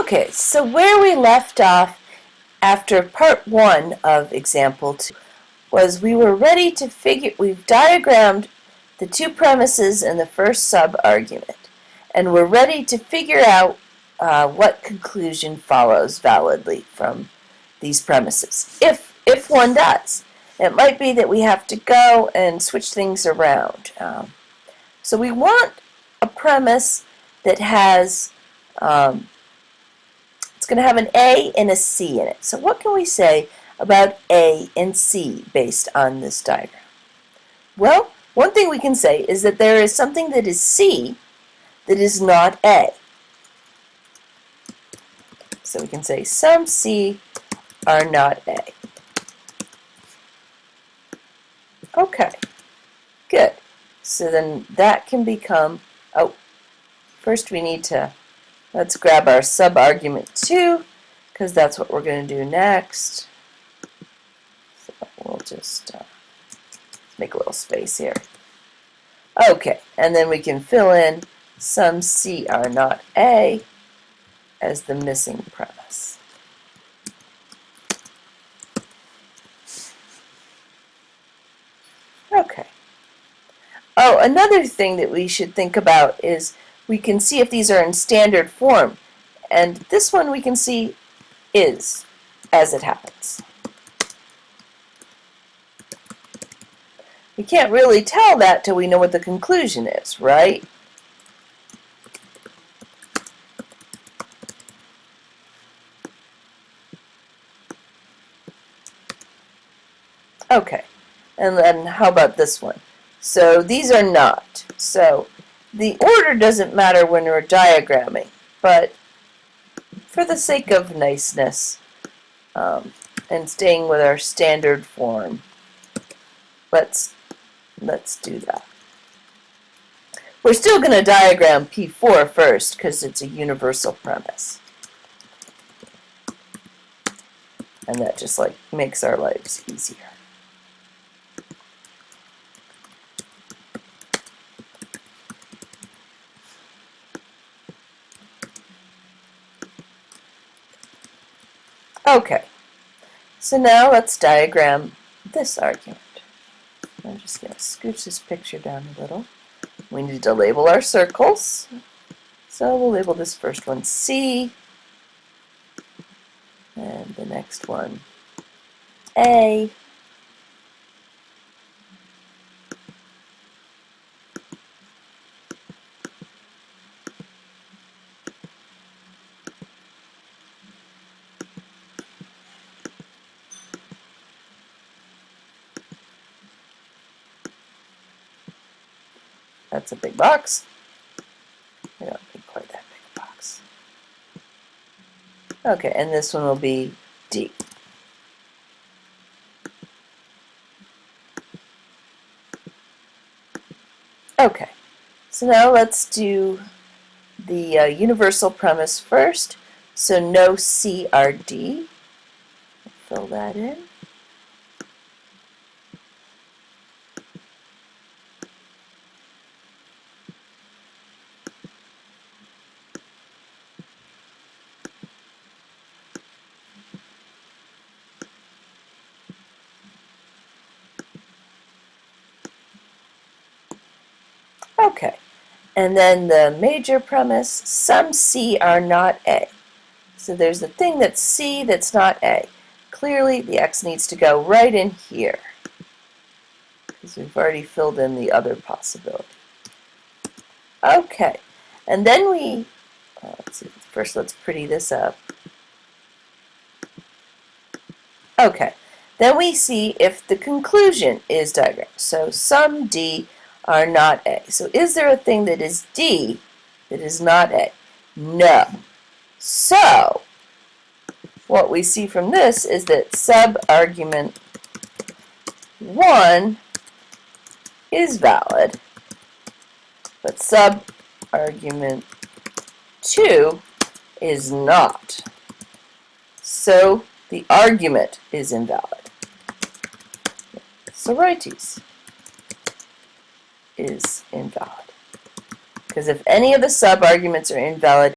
Okay, so where we left off after part 1 of example 2 was we were ready to we've diagrammed the two premises in the first sub-argument, and we're ready to figure out what conclusion follows validly from these premises, if one does. It might be that we have to go and switch things around. So we want a premise that has it's going to have an A and a C in it. So what can we say about A and C based on this diagram? Well, one thing we can say is that there is something that is C that is not A. So we can say some C are not A. Okay, good. So then that can become, first we need to, let's grab our subargument 2, because that's what we're going to do next. So we'll just make a little space here. Okay, and then we can fill in some C are not A as the missing premise. Okay. Oh, another thing that we should think about is we can see if these are in standard form. And this one we can see is, as it happens. We can't really tell that till we know what the conclusion is, right? Okay, and then how about this one? So these are not. So the order doesn't matter when we're diagramming, but for the sake of niceness and staying with our standard form, let's do that. We're still going to diagram P4 first because it's a universal premise. And that just makes our lives easier. Okay, so now let's diagram this argument. I'm just going to scooch this picture down a little. We need to label our circles. So we'll label this first one C, and the next one A, that's a big box. I don't need quite that big a box. Okay, and this one will be D. Okay, so now let's do the universal premise first. So no C are D. Fill that in. Okay, and then the major premise, some C are not A. So there's a thing that's C that's not A. Clearly the X needs to go right in here because we've already filled in the other possibility. Okay, and then we, let's see, first let's pretty this up. Okay, then we see if the conclusion is diagrammed. So some D are not A. So is there a thing that is D that is not A? No. So what we see from this is that subargument 1 is valid, but subargument 2 is not. So the argument is invalid. So righties is invalid. Because if any of the subarguments are invalid,